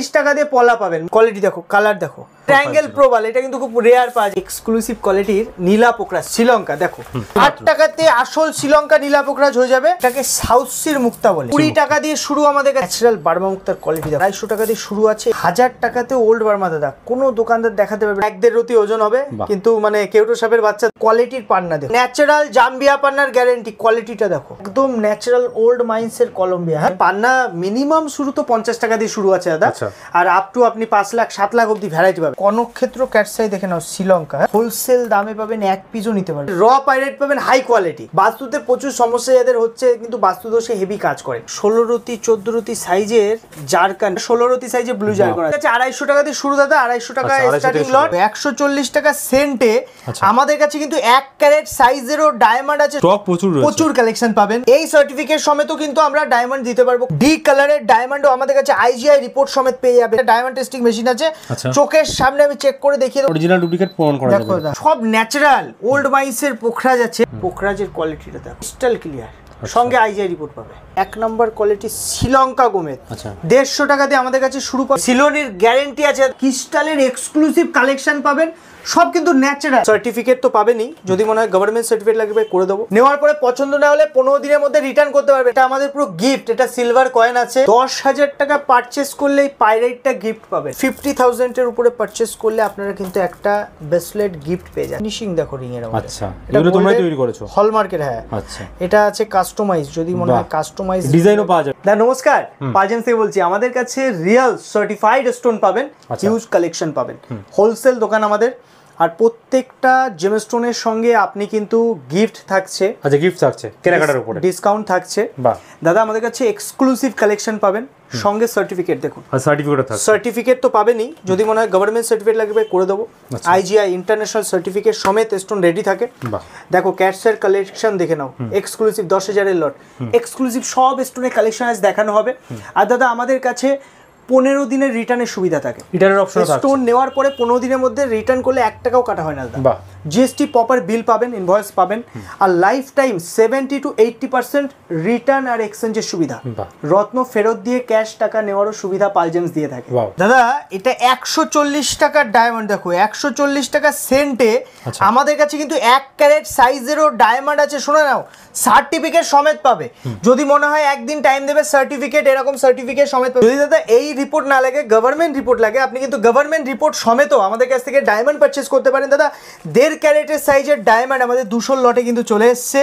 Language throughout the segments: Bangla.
40 টাকা দিয়ে পলা পাবেন। কোয়ালিটি দেখো, কালার দেখো, ট্রায়াঙ্গেল প্রোবাল, এটা কিন্তু খুব রেয়ার পাওয়া যায়। এক্সক্লুসিভ কোয়ালিটির নীলা পোকরাজ শ্রীলঙ্কা, দেখো 8 টাকাতে আসল শ্রীলঙ্কা নীলা পোকরাজ হয়ে যাবে। এটাকে সাউথ সির মুক্তা বলে। 20 টাকা দিয়ে শুরু আমাদের ন্যাচারাল বার্মা মুক্তার কোয়ালিটি, 250 টাকা দিয়ে শুরু আছে। 1000 টাকাতে ওল্ড বার্মা দাদা, কোনো দোকানদার দেখাতে পারবে 1-1.5 রতি ওজন হবে, কিন্তু মানে কেউটো সাপের বাচ্চা কোয়ালিটির পান্না দেখো, ন্যাচারাল জাম্বিয়া পান্নার গ্যারান্টি। কোয়ালিটিটা দেখো, একদম ন্যাচারাল ওল্ড মাইন্স এর কলম্বিয়া। হ্যাঁ, পান্না মিনিমাম শুরু তো 50 টাকা দিয়ে শুরু আছে দাদা, আর আপ টু আপনি 5 লাখ 7 লাখ অব্দি ভ্যারাইটি পাবেন। কনকক্ষেত্র ক্যাটসাই দেখে নাও শ্রীলঙ্কা, হোলসেল দামে পাবেন, 1 পিসও নিতে পারবেন। র পাইরেট পাবেন হাই কোয়ালিটি। বাস্তুতে প্রচুর সমস্যা যাদের হচ্ছে, কিন্তু বাস্তুদোষে হেভি কাজ করে। 16 রতি 14 রতি সাইজের জারকান, 16 রতি সাইজের ব্লু জারকান আছে 250 টাকা দিয়ে শুরু দাদা, 250 টাকা স্টার্টিং লট। 140 টাকা সেন্টে আমাদের কাছে কিন্তু 1 ক্যারেট সাইজেরও ডায়মন্ড আছে, স্টক প্রচুর কালেকশন পাবেন। এই সার্টিফিকেট সমেত কিন্তু আমরা ডায়মন্ড দিতে পারবো। ডি কালারের ডায়মন্ডও আমাদের কাছে আইজিআই রিপোর্ট সমেত পেয়ে যাবে। ডায়মন্ড টেস্টিং মেশিন আছে, চোখের সামনে আমি চেক করে দেখিয়ে দেব, অরিজিনাল ডুপ্লিকেট প্রমাণ করা যাবে। সব ন্যাচারাল ওল্ড মাইসের পোখরাজ আছে। পোখরাজের কোয়ালিটিটা দেখো, ক্রিস্টাল ক্লিয়ার, সঙ্গে আইজিআই রিপোর্ট পাবে। 1 নম্বর কোয়ালিটি শ্রীলঙ্কা গোমেদ, 150 টাকা দিয়ে আমাদের কাছে শুরু। সিলোনির গ্যারান্টি আছে, ক্রিস্টালের এক্সক্লুসিভ কালেকশন পাবেন, সব কিন্তু ন্যাচারাল। সার্টিফিকেট তো পাবেনই, যদি মনে হয় গভর্নমেন্ট সার্টিফিকেট লাগবে করে দেবো। নেওয়ার পরে পছন্দ না হলে 15 দিনের মধ্যে রিটার্ন করতে পারবে। এটা আমাদের পুরো গিফট। এটা সিলভার কয়েন আছে, 10,000 টাকা পারচেস করলে এই পাইরাইটটা গিফট পাবে। 50,000 এর উপরে পারচেস করলে আপনারা কিন্তু একটা ব্রেসলেট গিফট পেয়ে যাবেন। ফিনিশিং দেখো রিং এর মধ্যে। আচ্ছা, এগুলো তোমরাই তৈরি করেছো? হলমার্কের, হ্যাঁ। আচ্ছা, এটা আছে কাস্টমাইজ, যদি মনে হয় কাস্টমাইজ ডিজাইনও পাওয়া যাবে। নমস্কার, পালজেমস থেকে বলছি। আমাদের কাছে রিয়েল সার্টিফাইড স্টোন পাবেন, হিউজ কালেকশন পাবেন। হোলসেল দোকান আমাদের, আর প্রত্যেকটা জেমস্টোনের সঙ্গে আপনি কিন্তু গিফট থাকছে। আচ্ছা, গিফট থাকছে, কেনাকাটার উপরে ডিসকাউন্ট থাকছে। বাহ দাদা, আমাদের কাছে এক্সক্লুসিভ কালেকশন পাবেন, সঙ্গে সার্টিফিকেট দেখুন। সার্টিফিকেট তো পাবেনই, যদি মনে হয় গভর্নমেন্ট সার্টিফিকেট লাগবে করে দেবো। আইজিআই ইন্টারন্যাশনাল সার্টিফিকেট সমেত স্টোন রেডি থাকে। দেখো ক্যাটসের কালেকশন দেখে নাও, এক্সক্লুসিভ 10,000 এর লট, এক্সক্লুসিভ সব স্টোনের কালেকশন আজ দেখানো হবে। আর দাদা আমাদের কাছে 15 দিনের রিটার্নের সুবিধা থাকে। রিটার্নের অপশন আছে, স্টোন নেওয়ার পরে 15 দিনের মধ্যে রিটার্ন করলে 1 টাকাও কাটা হয় না দাদা। জিএসটি প্রপার বিল পাবেন, ইনভয়েস পাবেন, আর লাইফ টাইম 70 to 80% রিটার্ন আর এক্সচেঞ্জের সুবিধা। রত্ন ফেরত দিয়ে ক্যাশ টাকা নেওয়ারও সুবিধা পালজেমস দিয়ে থাকে। দাদা এটা 140 টাকার ডায়মন্ড, দেখো 140 টাকা সেন্টে আমাদের কাছে কিন্তু 1 ক্যারেট সাইজেরও ডায়মন্ড আছে। শুনে নাও, সার্টিফিকেট সমেত পাবে। যদি মনে হয় একদিন টাইম দেবে, সার্টিফিকেট এরকম সার্টিফিকেট সমেত পাবে। যদি দাদা এই রিপোর্ট না লাগে, গভর্নমেন্ট রিপোর্ট লাগে, আপনি কিন্তু গভর্নমেন্ট রিপোর্ট সমেতও আমাদের কাছ থেকে ডায়মন্ড পারচেস করতে পারেন। দাদা 1.5 ক্যারেটের সাইজের ডায়মন্ড আমাদের 200 লটে কিন্তু চলে এসছে।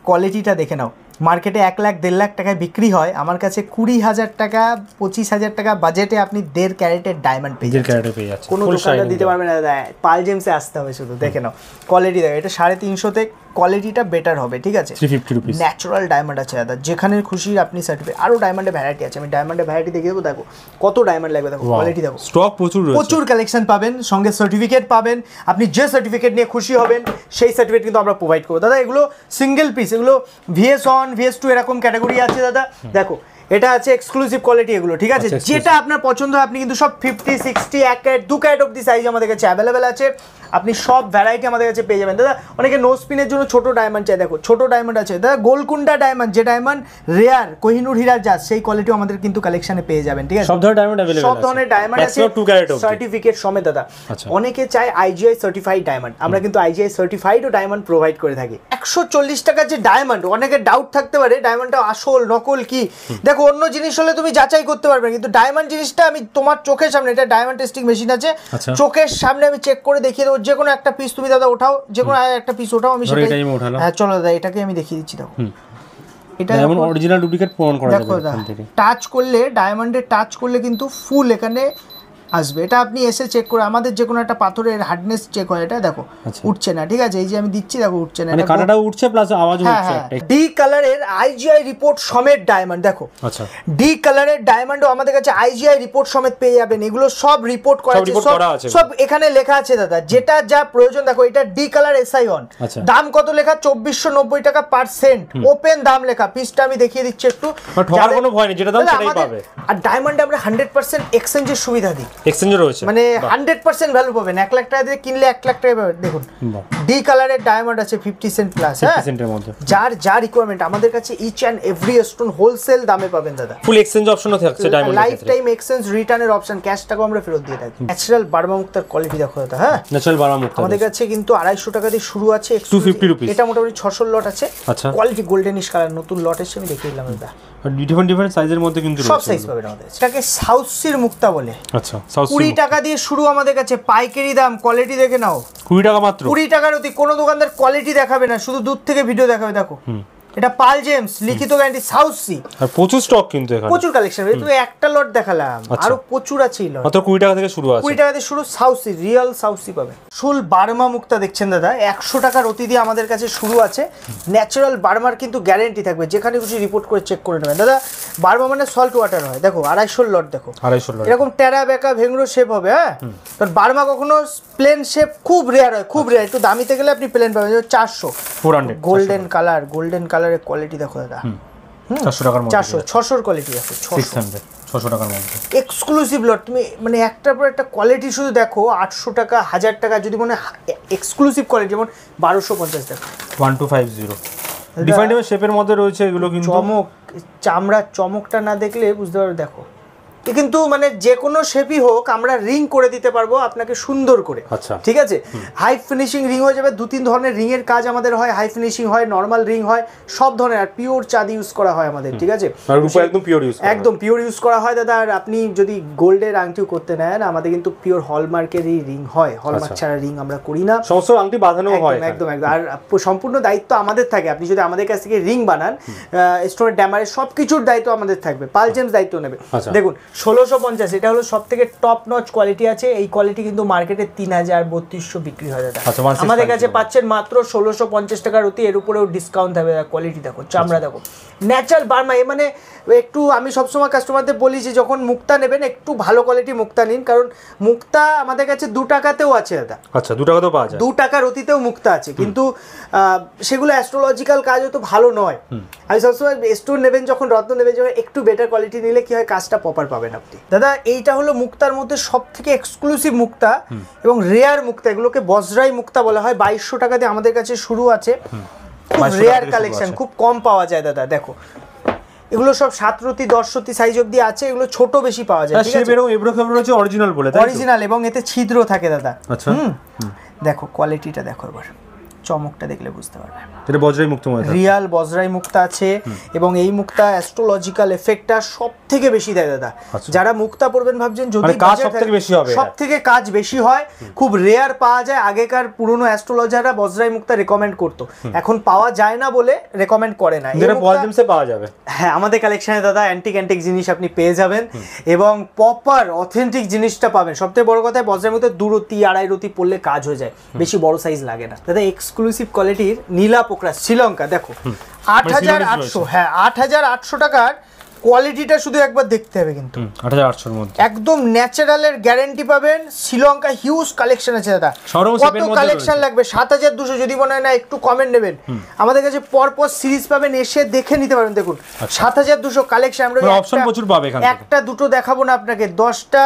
কোয়ালিটিটা দেখে নাও, মার্কেটে 1 লাখ 1.5 লাখ টাকায় বিক্রি হয়, আমার কাছে 20,000 টাকা 25,000 টাকা বাজেটে আপনি 1.5 ক্যারেটের ডায়মন্ড পেয়ে যাচ্ছেন। কোনো দোকানদার দিতে পারবে না দাদা, পালজেমসে আসতে হবে শুধু। দেখে নাও কোয়ালিটি, দেখো এটা 350 তে কোয়ালিটিটা বেটার হবে, ঠিক আছে। 350 রুপিস ন্যাচারাল ডায়মন্ড আছে দাদা, যেখানে খুশি আপনি সার্টিফিকেট। আরো ডায়মন্ডের ভ্যারাইটি আছে, আমি ডায়মন্ডের ভ্যারাইটি দেখিয়ে দেবো। দেখো কত ডায়মন্ড লাগবে, দেখো কোয়ালিটি দেখো, স্টক প্রচুর কালেকশন পাবেন, সঙ্গে সার্টিফিকেট পাবেন। আপনি যে সার্টিফিকেট নিয়ে খুশি হবেন সেই সার্টিফিকেট কিন্তু আমরা প্রোভাইড করবো দাদা। এগুলো সিঙ্গেল পিস, এগুলো VS1 VS2 এরকম ক্যাটাগরি আছে দাদা। দেখো এটা আছে এক্সক্লুসিভ কোয়ালিটি এগুলো, ঠিক আছে। যেটা আপনার পছন্দ হয় আপনি কিন্তু সব 50, 60, 1 ক্যারেট 2 ক্যারেট অব্দি সাইজ আমাদের কাছে অ্যাভেলেবেল আছে। আপনি সব ভ্যারাইটি আমাদের কাছে পেয়ে যাবেন দাদা। অনেকে নো স্পিনের জন্য ছোট ডায়মন্ড চাই, দেখো ছোট ডায়মন্ড আছে দাদা। গোলকুন্ডা ডায়মন্ড, যে ডায়মন্ড রেয়ার কোহিনুর হীরার জাত, সেই কোয়ালিটিও আমাদের কিন্তু কালেকশনে পেয়ে যাবেন, ঠিক আছে। সব ধরনের ডায়মন্ড अवेलेबल আছে, সব ধরনের ডায়মন্ড আছে 2 ক্যারেট অবধি, সার্টিফিকেট সমেত দাদা। অনেকে চায় আইজিআই সার্টিফাইড ডায়মন্ড, আমরা কিন্তু আইজিআই সার্টিফাইডও ডায়মন্ড প্রোভাইড করে থাকি। 140 টাকার যে ডায়মন্ড, অনেকে ডাউট থাকতে পারে ডায়মন্ডটা আসল নকল কি। দেখো অন্য জিনিস হলে তুমি যাচাই করতে পারবে, কিন্তু ডায়মন্ড জিনিসটা আমি তোমার চোখের সামনে, এটা ডায়মন্ড টেস্টিং মেশিন আছে, চোখের সামনে আমি চেক করে দেখিয়ে দেবো। যে কোনো একটা পিস তুমি দাদা ওঠাও, যে কোনো একটা পিস ওঠাও, আমি সেটাই। হ্যাঁ চলো দাদা, এটাকে আমি দেখিয়ে দিচ্ছি। দেখো এটা ডায়মন্ড অরিজিনাল ডুপ্লিকেট প্রমাণ করা যাবে এখান থেকে। টাচ করলে, ডায়মন্ডে টাচ করলে কিন্তু ফুল এখানে আসবে। এটা আপনি এসে চেক করে, আমাদের যে কোনো একটা পাথরের হার্ডনেস চেক হয়, এটা দেখো উঠছে না, ঠিক আছে। এই যে আমি দিচ্ছি, দেখো উঠছে না, মানে কাটাটাও উঠছে প্লাস আওয়াজও হচ্ছে। ডি কালারের আইজিআই রিপোর্ট সমেত ডায়মন্ড, দেখো আচ্ছা, ডি কালারের ডায়মন্ডও আমাদের কাছে আইজিআই রিপোর্ট সমেত পেয়ে যাবেন। এগুলো সব রিপোর্ট করা আছে, সব এখানে লেখা আছে দাদা, যেটা যা প্রয়োজন। দেখো এটা ডি কালার SI1, দাম কত লেখা 2490 টাকা পার সেন্ট, ওপেন দাম লেখা। পিসটা আমি দেখিয়ে দিচ্ছি একটু, ঠকার কোনো ভয় নেই, যেটা দাম সেটাই পাবে। আর ডায়মন্ডে আমরা 100% এক্সচেঞ্জের সুবিধা দিই। এক্সচেঞ্জও রয়েছে, মানে 100% ভ্যালু পাবেন। 1 লাখ টাকা দিয়ে কিনলে 1 লাখ টাকা পাবেন। দেখুন ডি কালারের ডায়মন্ড আছে 50 সেন্ট প্লাস, হ্যাঁ 50 সেন্টের মধ্যে, যার রিকোয়ারমেন্ট আমাদের কাছে each and every stone wholesale দামে পাবেন দাদা। ফুল এক্সচেঞ্জ অপশনও থাকছে ডায়মন্ড, লাইফ টাইম এক্সচেঞ্জ রিটার্নের অপশন, ক্যাশ টাকাও আমরা ফেরত দিয়ে থাকি। ন্যাচারাল বার্মা মুক্তার কোয়ালিটি দেখো দাদা, হ্যাঁ ন্যাচারাল বার্মা মুক্তা আমাদের কাছে কিন্তু 250 টাকা দিয়ে শুরু আছে, 250 রুপিস, এটা মোটামুটি 600 লট আছে। আচ্ছা কোয়ালিটি গোল্ডেনিশ কালার নতুন লট এসে আমি দেখিয়ে দিলাম দাদা, ডিফারেন্ট সাইজের মধ্যে কিন্তু সব সাইজ পাবেন আমাদের। এটাকে সাউথ সির মুক্তা বলে। আচ্ছা সাউথ 20 টাকা দিয়ে শুরু আমাদের কাছে, পাইকারি দাম, কোয়ালিটি দেখে নাও 20 টাকা মাত্র। 20 টাকার অতি কোনো দোকানদার কোয়ালিটি দেখাবে না, শুধু দূর থেকে ভিডিও দেখাবে। দেখো এটা পাল জেমস লিখিত গ্যারান্টি সাউথ সি, আর প্রচুর স্টক কিন্তু এখানে, প্রচুর কালেকশন। তুমি একটা লট দেখালাম, আরো প্রচুর আছে এই লট। মাত্র 20 টাকা থেকে শুরু আছে, 20 টাকা দিয়ে শুরু। South Sea, real South Sea পাবেন। ফুল বার্মা মুক্তা দেখছেন দাদা, 100 টাকার অতি দিয়ে আমাদের কাছে শুরু আছে। ন্যাচারাল বার্মার কিন্তু গ্যারান্টি থাকবে, যেখানে খুশি রিপোর্ট করে চেক করে নেবেন দাদা। বার্মা মানে সল্ট ওয়াটার হয়। দেখো 250 লট, দেখো 250 লট, এরকম টেরা বেকা ভেঙ্গুরো শেপ হবে, হ্যাঁ কারণ বার্মা কখনো প্লেন শেপ খুব রেয়ার হয়, খুব রেয়ার। একটু দামিতে গেলে আপনি প্লেন পাবেন 400 400। গোল্ডেন কালার, গোল্ডেন কালারের কোয়ালিটি দেখো দাদা, 400 টাকার মধ্যে, 400 600 কোয়ালিটি আছে, 600 টাকার মধ্যে এক্সক্লুসিভ লট। তুমি মানে একটার পর একটা কোয়ালিটি শুধু দেখো, 800 টাকা 1000 টাকা যদি মনে এক্সক্লুসিভ কোয়ালিটি, যেমন 1250 টাকা 1250 ডিফারেন্ট শেপের মধ্যে রয়েছে এগুলো। কিন্তু চমক, চামড়ার চমকটা না দেখলে বুঝতে পারবে। দেখো কিন্তু মানে যে কোনো শেপই হোক আমরা রিং করে দিতে পারবো আপনাকে সুন্দর করে, আচ্ছা ঠিক আছে। হাই ফিনিশিং রিং হয়ে যাবে, 2-3 ধরনের রিং এর কাজ আমাদের হয়, হাই ফিনিশিং হয়, নরমাল রিং হয়, সব ধরনের। আর পিওর চাঁদি ইউজ করা হয় আমাদের, ঠিক আছে, আর রূপা একদম পিওর ইউজ, একদম পিওর ইউজ করা হয় দাদা। আর আপনি যদি গোল্ডের আংটিও করতে নেন, আমাদের কিন্তু পিওর হলমার্কেরই রিং হয়, হলমার্ক ছাড়া রিং আমরা করি না। সমস্ত আংটি বাঁধানো হয়, একদম একদম। আর সম্পূর্ণ দায়িত্ব আমাদের থাকে। আপনি যদি আমাদের কাছ থেকে রিং বানান, স্টোনের ড্যামারের সব কিছুর দায়িত্ব আমাদের থাকবে, পাল জেমস দায়িত্ব নেবে। দেখুন 1650, এটা হলো সব থেকে টপ নচ কোয়ালিটি আছে। এই কোয়ালিটি কিন্তু মার্কেটে 3000-3200 বিক্রি হয় দাদা, আমাদের কাছে পাচ্ছেন মাত্র 1650 টাকার অতি। এর উপরেও ডিসকাউন্ট থাকবে। কোয়ালিটি দেখো, চামড়া দেখো, ন্যাচারাল বার্মা। এ মানে একটু আমি সবসময় কাস্টমারদের বলি যে যখন মুক্তা নেবেন একটু ভালো কোয়ালিটি মুক্তা নিন, কারণ মুক্তা আমাদের কাছে 2 টাকাতেও আছে দাদা। আচ্ছা 2 টাকাতেও পাওয়া যায়, 2 টাকার অতিতেও মুক্তা আছে, কিন্তু সেগুলো অ্যাস্ট্রোলজিক্যাল কাজও তো ভালো নয়। আমি সবসময় স্টোন নেবেন যখন, রত্ন নেবেন যখন, একটু বেটার কোয়ালিটি নিলে কি হয়, কাজটা প্রপার পাবেন আপনি দাদা। এইটা হলো মুক্তার মধ্যে সব থেকে এক্সক্লুসিভ মুক্তা এবং রেয়ার মুক্তা, এগুলোকে বজরাই মুক্তা বলা হয়। 2200 টাকা দিয়ে আমাদের কাছে শুরু আছে, খুব রেয়ার কালেকশন, খুব কম পাওয়া যায় দাদা। দেখো এগুলো সব 7 রতি 10 রতি সাইজ অবধি আছে, এগুলো ছোট বেশি পাওয়া যায়, ঠিক আছে। হচ্ছে অরিজিনাল বলে, অরিজিনাল, এবং এতে ছিদ্র থাকে দাদা। আচ্ছা দেখো কোয়ালিটিটা দেখো, এবার চমকটা দেখলে বুঝতে পারবে। এটা বজরাই মুক্তা মধ্যে রিয়াল বজরাই মুক্তা আছে, এবং এই মুক্তা অ্যাস্ট্রোলজিক্যাল এফেক্টটা সবথেকে বেশি দেয় দাদা। যারা মুক্তা পড়বেন ভাবছেন যদি কাজ সবথেকে বেশি হবে, সবথেকে কাজ বেশি হয়, খুব রেয়ার পাওয়া যায়। আগেকার পুরনো অ্যাস্ট্রোলজাররা বজরাই মুক্তা রেকমেন্ড করতো, এখন পাওয়া যায় না বলে রেকমেন্ড করে না। এটা পলজেমসে পাওয়া যাবে, হ্যাঁ আমাদের কালেকশনে দাদা অ্যান্টিক জিনিস আপনি পেয়ে যাবেন, এবং প্রপার অথেন্টিক জিনিসটা পাবেন। সবথেকে বড় কথা, বজরাই মুক্তা 2 রতি 2.5 রতি পড়লে কাজ হয়ে যায়, বেশি বড় সাইজ লাগে না দাদা। এক্সক্লুসিভ কোয়ালিটির নীলা পোকরা শ্রীলঙ্কা, দেখো 8800, হ্যাঁ 8800 টাকার কোয়ালিটিটা শুধু একবার দেখতে হবে, কিন্তু 8800 এর মধ্যে একদম ন্যাচারালের গ্যারান্টি পাবেন। শ্রীলঙ্কা হিউজ কালেকশন আছে দাদা, কত কালেকশন লাগবে? 7200 যদি মনে হয় না একটু কমেন্ট নেবেন, আমাদের কাছে পরপর সিরিজ পাবেন, এসে দেখে নিতে পারবেন। দেখুন 7200 কালেকশন, আমরা অপশন প্রচুর পাবে, একটা দুটো দেখাবো না আপনাকে, 10টা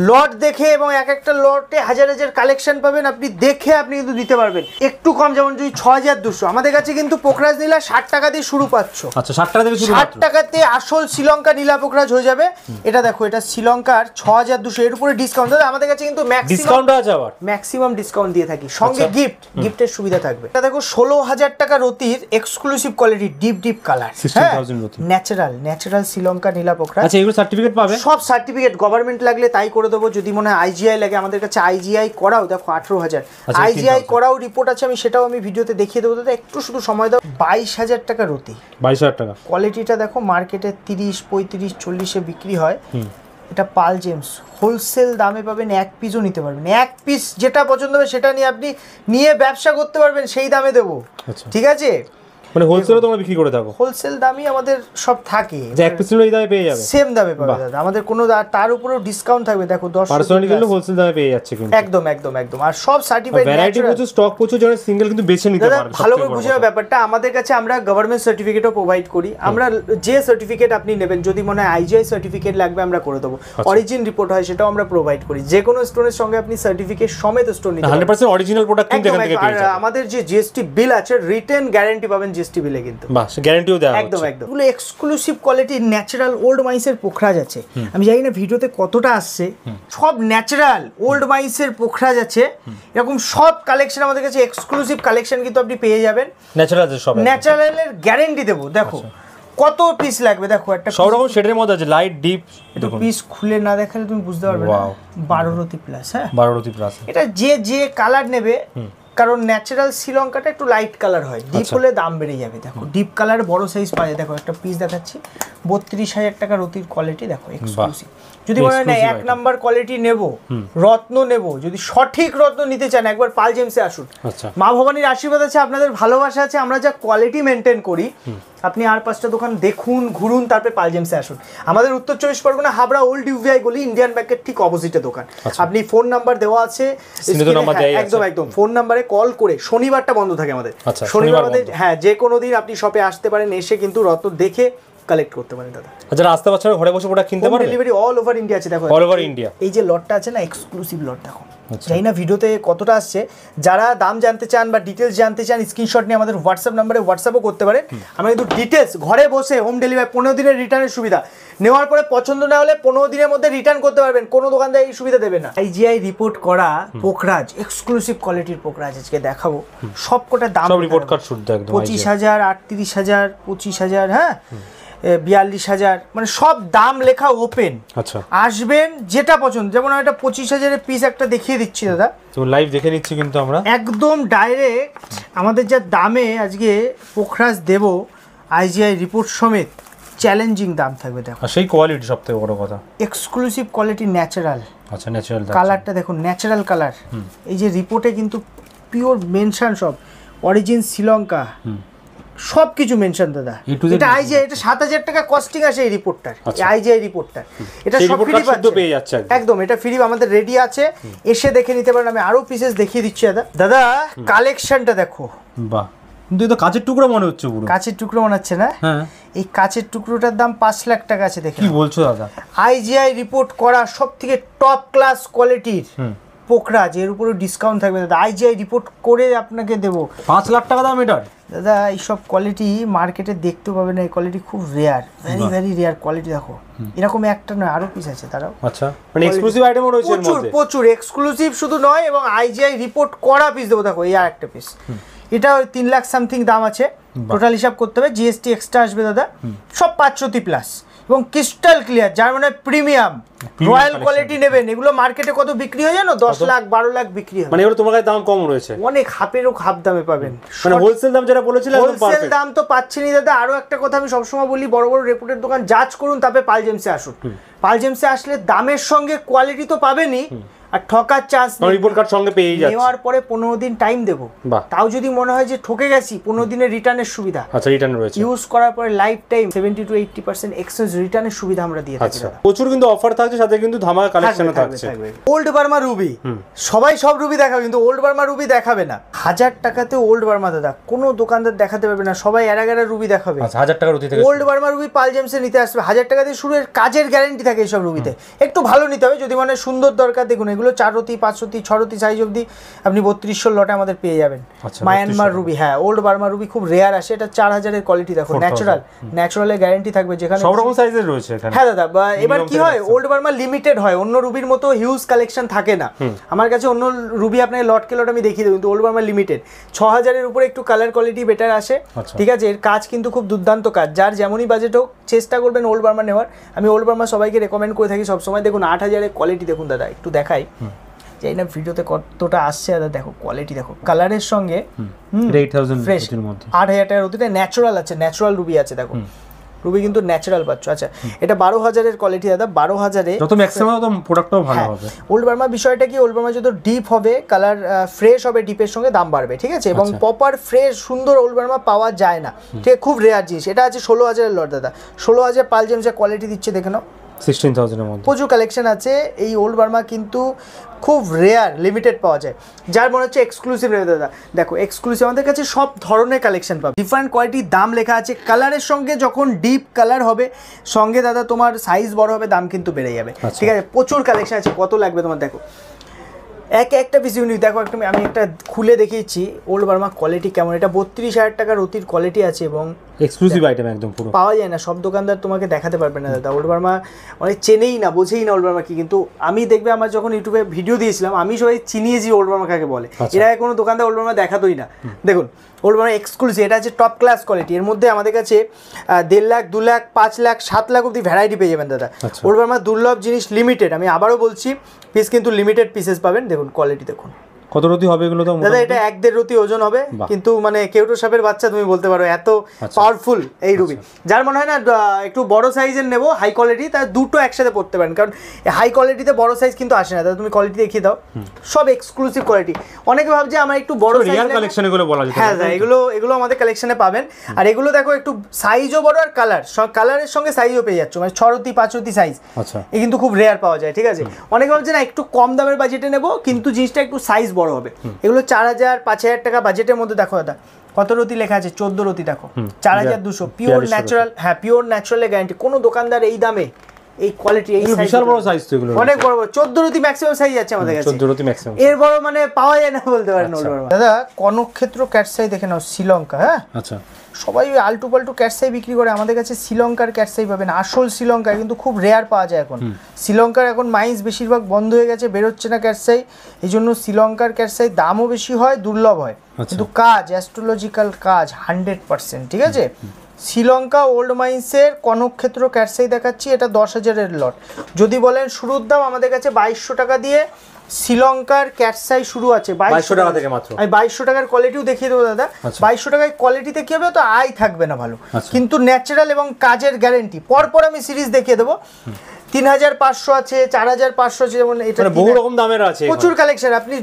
লট দেখে, এবং এক একটা লটে হাজার হাজার কালেকশন পাবেন, আপনি দেখে আপনি কিন্তু দিতে পারবেন একটু কম। যেমন যদি 6200, আমাদের কাছে কিন্তু পোকরাজ নীলা 60 টাকা দিয়ে শুরু পাচ্ছ। আচ্ছা 60 টাকা থেকে শুরু, 60 টাকাতে আসল শ্রীলঙ্কা নীলা পোকরাজ হয়ে যাবে। এটা দেখো, এটা শ্রীলঙ্কার 6200, এর উপরে ডিসকাউন্ট দাদা। আমাদের কাছে কিন্তু ম্যাক্সিমাম ডিসকাউন্ট দিয়ে থাকি, সঙ্গে গিফটের সুবিধা থাকবে। এটা দেখো 16000 টাকা রতির exclusive quality, deep colour, natural Sri Lanka নীলা পোকরাজ। আচ্ছা এগুলো সার্টিফিকেট পাবে, সব সার্টিফিকেট, গভর্নমেন্ট লাগলে তাই করে দেবো, যদি মনে হয় আইজিআই লাগে আমাদের কাছে আইজিআই করাও। দেখো 18000 আইজিআই করাও রিপোর্ট আছে, আমি সেটাও আমি ভিডিওতে দেখিয়ে দেবো দাদা, একটু শুধু সময় দাও। 22000 টাকা রতি, 22000 টাকা। কোয়ালিটিটা দেখো, মার্কেটে 30, 35, 40-এ বিক্রি হয়। এটা পাল জেমস, হোলসেল দামে পাবেন, 1 পিসও নিতে পারবেন। 1 পিস যেটা পছন্দ হবে সেটা নিয়ে আপনি নিয়ে ব্যবসা করতে পারবেন, সেই দামে দেবো, ঠিক আছে। মানে হোলসেলে তোমরা বিক্রি করে থাকো? হোলসেল দামই আমাদের সব থাকে, যে এক পিস নিলে এই দামে পেয়ে যাবে, সেম দামে পাবে দাদা, আমাদের কোনো তার উপরেও ডিসকাউন্ট থাকবে। দেখো 10 পার্সোনালি কিন্তু হোলসেল দামে পেয়ে যাচ্ছে কিন্তু। একদম একদম একদম। আর সব সার্টিফাইড, ভ্যারাইটি প্রচুর, স্টক প্রচুর, যেন সিঙ্গেল কিন্তু বেছে নিতে পারবে। ভালো করে বুঝে ব্যাপারটা, আমাদের কাছে আমরা গভর্নমেন্ট সার্টিফিকেটও প্রোভাইড করি। আমরা যে সার্টিফিকেট আপনি নেবেন, যদি মনে হয় আইজিআই সার্টিফিকেট লাগবে আমরা করে দেবো, অরিজিন রিপোর্ট হয় সেটাও আমরা প্রোভাইড করি। যে কোনো স্টোরের সঙ্গে আপনি সার্টিফিকেট সমেত স্টোর নিতে পারবেন, 100% অরিজিনাল প্রোডাক্ট কিন্তু এখান থেকে পেয়ে যাবেন। আর আমাদের যে জিএসটি বিল আছে, রিটেন গ্যারান্টি পাবেন জিএসটি বিলে কিন্তু। বাহ, গ্যারান্টিও দেওয়া হচ্ছে একদম একদম। এগুলো এক্সক্লুসিভ কোয়ালিটির ন্যাচারাল ওল্ড মাইন্সের পোখরাজ আছে। আমি জানি না ভিডিওতে কতটা আসছে, সব ন্যাচারাল ওল্ড মাইন্সের পোখরাজ আছে। এরকম সব কালেকশন আমাদের কাছে এক্সক্লুসিভ কালেকশন কিন্তু আপনি পেয়ে যাবেন। ন্যাচারাল সব, ন্যাচারালের গ্যারান্টি দেবো। দেখো কত পিস লাগবে, দেখো একটা সব রকম শেডের মধ্যে আছে, লাইট ডিপ। দেখো পিস খুলে না দেখালে তুমি বুঝতে পারবে না। 12 রতি প্লাস, হ্যাঁ 12 রতি প্লাস। এটা যে কালার নেবে, কারণ ন্যাচারাল শ্রীলঙ্কাটা একটু লাইট কালার হয়, ডিপ হলে দাম বেড়ে যাবে। দেখো ডিপ কালার বড় সাইজ পাওয়া যায়। দেখো একটা পিস দেখাচ্ছি, 32,000 টাকা রতির কোয়ালিটি। দেখো এক্সক্লুসিভ। যদি মনে হয় না 1 নাম্বার কোয়ালিটি নেব, রত্ন নেব, যদি সঠিক রত্ন নিতে চান একবার পাল জেমসে আসুন। মা ভবানীর আশীর্বাদ আছে, আপনাদের ভালোবাসা আছে, আমরা যা কোয়ালিটি মেনটেন করি। আপনি আর 5টা দোকান দেখুন, ঘুরুন, তারপরে পাল জেমসে আসুন। আমাদের উত্তর 24 পরগনা হাবড়া ওল্ড ইউভিআই গলি, ইন্ডিয়ান ব্যাংকের ঠিক অপোজিটে দোকান। আপনি ফোন নাম্বার দেওয়া আছে, একদম একদম ফোন নাম্বারে কল করে, শনিবারটা বন্ধ থাকে আমাদের, শনিবার আমাদের, হ্যাঁ যে কোনো দিন আপনি শপে আসতে পারেন, এসে কিন্তু রত্ন দেখে কালেক্ট করতে পারেন দাদা। আচ্ছা, রাস্তা বাচ্চারা ঘরে বসে প্রোডাক্ট কিনতে পারবে, ডেলিভারি অল ওভার ইন্ডিয়া আছে। দেখো অল ওভার ইন্ডিয়া। এই যে লটটা আছে না, এক্সক্লুসিভ লট। দেখো জানি না ভিডিওতে কতটা আসছে, যারা দাম জানতে চান বা ডিটেলস জানতে চান, স্ক্রিনশট নিয়ে আমাদের হোয়াটসঅ্যাপ নাম্বারে হোয়াটসঅ্যাপও করতে পারেন। আমরা কিন্তু ডিটেলস ঘরে বসে হোম ডেলিভারি, 15 দিনের রিটার্নের সুবিধা, নেওয়ার পরে পছন্দ না হলে 15 দিনের মধ্যে রিটার্ন করতে পারবেন, কোনো দোকানদার এই সুবিধা দেবে না। আইজিআই রিপোর্ট করা পোখরাজ, এক্সক্লুসিভ কোয়ালিটির পোখরাজ আজকে দেখাবো। সব কটা দাম, সব রিপোর্ট কার্ড শুদ্ধ একদম, 25,000, 38,000, 25,000, হ্যাঁ 42,000, মানে সব দাম লেখা ওপেন। আচ্ছা, আসবেন যেটা পছন্দ। যেমন একটা 25,000-এর পিস একটা দেখিয়ে দিচ্ছি দাদা, তো লাইভ দেখে নিচ্ছি কিন্তু আমরা একদম ডাইরেক্ট আমাদের যা দামে আজকে পোখরাজ দেব, আইজিআই রিপোর্ট সমেত চ্যালেঞ্জিং দাম থাকবে। দেখো সেই কোয়ালিটি সবথেকে বড় কথা, এক্সক্লুসিভ কোয়ালিটি, ন্যাচারাল। আচ্ছা, ন্যাচারাল কালারটা দেখুন, ন্যাচারাল কালার। এই যে রিপোর্টে কিন্তু পিওর মেনশন, সব অরিজিন শ্রীলঙ্কা, সব কিছু মেনশন দাদা। এটা আইজিআই, এটা 7,000 টাকা কস্টিং আসে এই রিপোর্টটার, আইজিআই রিপোর্টটার। এটা সব ফ্রি পেয়ে যাচ্ছে একদম, এটা ফ্রি আমাদের রেডি আছে, এসে দেখে নিতে পারেন। আমি আরো পিসেস দেখিয়ে দিচ্ছি দাদা। দাদা কালেকশনটা দেখো, বাহ, কিন্তু এটা কাচের টুকরো মনে হচ্ছে, পুরো কাচের টুকরো মনে হচ্ছে না? হ্যাঁ, এই কাচের টুকরোটার দাম 5 লাখ টাকা আছে। দেখে কি বলছো দাদা? আইজিআই রিপোর্ট করা সবথেকে টপ ক্লাস কোয়ালিটির পোখরাজ, এর উপরে ডিসকাউন্ট থাকবে দাদা। আইজিআই রিপোর্ট করে আপনাকে দেবো 5 লাখ টাকা দাম এটার দাদা। এইসব কোয়ালিটি মার্কেটে দেখতে পাবেন না, এই কোয়ালিটি খুব rare, very very rare quality. দেখো এরকম একটা নয়, আরো পিস আছে তারাও। আচ্ছা, মানে এক্সক্লুসিভ আইটেমও রয়েছে এর মধ্যে, প্রচুর এক্সক্লুসিভ শুধু নয়, এবং আইজিআই রিপোর্ট করা পিস দেবো। দেখো এই আরেকটা পিস, এটা 3 লাখ সামথিং দাম আছে, টোটাল হিসাব করতে হবে, জিএসটি এক্সট্রা আসবে দাদা। সব 5 রতি প্লাস এবং ক্রিস্টাল ক্লিয়ার, যার মানে প্রিমিয়াম রয়্যাল কোয়ালিটি নেবেন। এগুলো মার্কেটে কত বিক্রি হয় জানো? 10 লাখ 12 লাখ বিক্রি হয়। মানে এগুলো তোমার কাছে দাম কম রয়েছে, অনেক হাফেরও হাফ দামে পাবেন। মানে হোলসেল দাম যেটা বলেছিলাম, হোলসেল দাম তো পাচ্ছেনই দাদা। আরো একটা কথা আমি সবসময় বলি, বড় বড় রেপুটেড দোকান যাচ করুন, তারপরে পাল জেমসে আসুন। পাল জেমসে আসলে দামের সঙ্গে কোয়ালিটি তো পাবেনই, আর ঠকার চান্স নেই। রিপোর্ট কার্ড সঙ্গে পেয়ে যাচ্ছে। নেওয়ার পরে 15 দিন টাইম দেবো, তাও যদি মনে হয় যে ঠকে গেছি, 15 দিনের রিটার্নের সুবিধা। আচ্ছা, রিটার্ন রয়েছে। ইউজ করার পরে লাইফ টাইম 70 to 80% এক্সচেঞ্জ রিটার্নের সুবিধা আমরা দিয়ে থাকি। আচ্ছা, প্রচুর কিন্তু অফার থাকছে, সাথে কিন্তু ধামাকা কালেকশনও থাকছে। ওল্ড বার্মা রুবি, সবাই সব রুবি দেখাবে, কিন্তু ওল্ড বার্মা রুবি দেখাবে না। 1000 টাকাতে ওল্ড বার্মা দাদা কোনো দোকানদার দেখাতে পারবে না, সবাই এরাগেরা রুবি দেখাবে। আচ্ছা, 1000 টাকা রুবি থেকে ওল্ড বার্মা রুবি পাল জেমসে নিতে আসবে, 1000 টাকা দিয়ে শুরু। কাজের গ্যারান্টি থাকে এইসব রুবিতে, একটু ভালো নিতে হবে। যদি মানে সুন্দর দরকার, দেখুন এগুলো 4 রতি 5 রতি 6 রতি সাইজ অবধি আপনি 3200 লটে আমাদের পেয়ে যাবেন। মায়ানমার রুবি, হ্যাঁ ওল্ড বার্মা রুবি খুব রেয়ার আসে, এটা 4000 এর কোয়ালিটি। দেখো ন্যাচারালের গ্যারান্টি থাকবে, যেখানে সব রকম সাইজের রয়েছে এখানে। হ্যাঁ দাদা, এবার কি হয়, ওল্ড বার্মা লিমিটেড হয়, অন্য রুবির মতো হিউজ কালেকশন থাকে না। আমার কাছে অন্য রুবি আপনাকে লট কে লট আমি দেখিয়ে দেবো, কিন্তু ওল্ড বার্মা লিমিটেড 6000 এর উপরে একটু কালার কোয়ালিটি বেটার আসে। ঠিক আছে, এর কাজ কিন্তু খুব দুর্দান্ত কাজ, যার যেমনই বাজেট হোক চেষ্টা করবেন ওল্ড বার্মা নেওয়ার। আমি ওল্ড বার্মা সবাইকে রেকমেন্ড করে থাকি সবসময়। দেখুন 8000 এর কোয়ালিটি দেখুন দাদা, একটু দেখাই, জানি না ভিডিওতে কতটা আসছে দাদা। দেখো কোয়ালিটি দেখো, কালারের সঙ্গে 8000 এর মধ্যে 8000 টাকার অতিটা ন্যাচারাল আছে, ন্যাচারাল রুবি আছে। দেখো রুবি কিন্তু ন্যাচারাল পাচ্ছ। আচ্ছা এটা 12,000-এর কোয়ালিটি দাদা, 12,000-এ যত ম্যাক্সিমাম তত প্রোডাক্টটাও ভালো হবে। ওল্ড বার্মা বিষয়টা কি, ওল্ড বার্মা যত ডিপ হবে কালার ফ্রেশ হবে, ডিপের সঙ্গে দাম বাড়বে, ঠিক আছে? এবং প্রপার ফ্রেশ সুন্দর ওল্ড বার্মা পাওয়া যায় না, ঠিক খুব রেয়ার জিনিস। এটা আছে 16,000-এর লট দাদা, 16,000 পাল জেমসের কোয়ালিটি দিচ্ছে দেখে নাও, 16,000-এর মধ্যে প্রচুর কালেকশন আছে। এই ওল্ড বার্মা কিন্তু খুব রেয়ার, লিমিটেড পাওয়া যায়, যার মনে হচ্ছে এক্সক্লুসিভ নেবে দাদা। দেখো এক্সক্লুসিভ আমাদের কাছে সব ধরনের কালেকশন পাবে, ডিফারেন্ট কোয়ালিটির দাম লেখা আছে। কালারের সঙ্গে যখন ডিপ কালার হবে সঙ্গে দাদা তোমার সাইজ বড় হবে, দাম কিন্তু বেড়ে যাবে, ঠিক আছে? প্রচুর কালেকশন আছে, কত লাগবে তোমার দেখো, একটা পিস ইউনিক দেখো। একটা আমি একটা খুলে দেখিয়েছি ওল্ড বার্মা কোয়ালিটি কেমন। এটা 32,000 টাকার অতির কোয়ালিটি আছে এবং এক্সক্লুসিভ আইটেম একদম পুরো পাওয়া যায় না, সব দোকানদার তোমাকে দেখাতে পারবে না দাদা। ওল্ড বার্মা অনেক চেনেই না, বোঝেই না ওল্ড বার্মা কি, কিন্তু আমি দেখবে আমার যখন ইউটিউবে ভিডিও দিয়েছিলাম আমি সবাই চিনিয়েছি ওল্ড বার্মা কাকে বলে। এর আগে কোনো দোকানদার ওল্ড বার্মা দেখাতোই না। দেখুন ওল্ড বার্মা এক্সক্লুসিভ, এটা আছে টপ ক্লাস কোয়ালিটি। এর মধ্যে আমাদের কাছে 1.5 লাখ, 2 লাখ, 5 লাখ, 7 লাখ অব্দি ভ্যারাইটি পেয়ে যাবেন দাদা। ওল্ড বার্মা দুর্লভ জিনিস, লিমিটেড, আমি আবারও বলছি পিস কিন্তু লিমিটেড পিসেস পাবেন। দেখুন কোয়ালিটি দেখুন, কত রতি হবে এগুলো? তো দাদা এটা 1.5 রতি ওজন হবে, কিন্তু মানে কেউটো সাপের বাচ্চা তুমি বলতে পারো, এত পাওয়ারফুল এই রুবি। যার মনে হয় না একটু বড় সাইজের নেবো হাই কোয়ালিটি, তার দুটো একসাথে পড়তে পারেন, কারণ হাই কোয়ালিটিতে বড় সাইজ কিন্তু আসে না দাদা। তুমি কোয়ালিটি দেখিয়ে দাও, সব এক্সক্লুসিভ কোয়ালিটি। অনেকে ভাবছে আমার একটু বড় সাইজ কালেকশন এগুলো বলা যায়। হ্যাঁ দাদা এগুলো আমাদের কালেকশনে পাবেন। আর এগুলো দেখো একটু সাইজও বড় আর কালারের সঙ্গে সাইজও পেয়ে যাচ্ছ, মানে 6 রতি 5 রতি সাইজ। আচ্ছা এই কিন্তু খুব রেয়ার পাওয়া যায়, ঠিক আছে? অনেকে ভাবছে না একটু কম দামের বাজেটে নেবো, কিন্তু জিনিসটা একটু সাইজ বড় হবে। এগুলো 4,000 5,000 টাকা বাজেটের মধ্যে। দেখো দাদা কত রতি লেখা আছে, 14 রতি দেখো, 4,200 পিওর ন্যাচারাল। হ্যাঁ পিওর ন্যাচারালের গ্যারান্টি। কোনো দোকানদার এই দামে এই কোয়ালিটি এই সাইজ, বিশাল বড় সাইজ তো এগুলো, অনেক বড় বড় 14 রতি ম্যাক্সিমাম সাইজ আছে আমাদের কাছে, 14 রতি ম্যাক্সিমাম। এর বড় মানে পাওয়া যায় না বলতে পারেন ওল্ড বার্মা। দাদা কনকক্ষেত্র ক্যাটসাই দেখে নাও, শ্রীলঙ্কা। হ্যাঁ আচ্ছা সবাই ওই আলটু পাল্টু ক্যাটসাই বিক্রি করে, আমাদের কাছে শ্রীলঙ্কার ক্যাটসাই পাবেন, আসল শ্রীলঙ্কা, কিন্তু খুব রেয়ার পাওয়া যায় এখন। শ্রীলঙ্কার এখন মাইন্স বেশিরভাগ বন্ধ হয়ে গেছে, বেরোচ্ছে না ক্যাটসাই, এই জন্য শ্রীলঙ্কার ক্যাটসাই দামও বেশি হয়, দুর্লভ হয়, কিন্তু কাজ অ্যাস্ট্রোলজিক্যাল কাজ 100%, ঠিক আছে? শ্রীলঙ্কা ওল্ড মাইন্সের কনকক্ষেত্র ক্যাটসাই দেখাচ্ছি, এটা 10,000-এর লট। যদি বলেন শুরুর দাম আমাদের কাছে 2,200 টাকা দিয়ে শ্রীলঙ্কার ক্যাটসাই শুরু আছে, 2,200 টাকা থেকে মাত্র। আমি 2,200 টাকার কোয়ালিটিও দেখিয়ে দেবো দাদা। 2,200 টাকায় কোয়ালিটিতে কি হবে, তো আয় থাকবে না ভালো, কিন্তু ন্যাচারাল এবং কাজের গ্যারেন্টি। পরপর আমি সিরিজ দেখিয়ে দেবো। 3,500 আছে, 4,500 আছে, যেমন এটা বহু রকম দামের আছে, প্রচুর কালেকশন। আপনি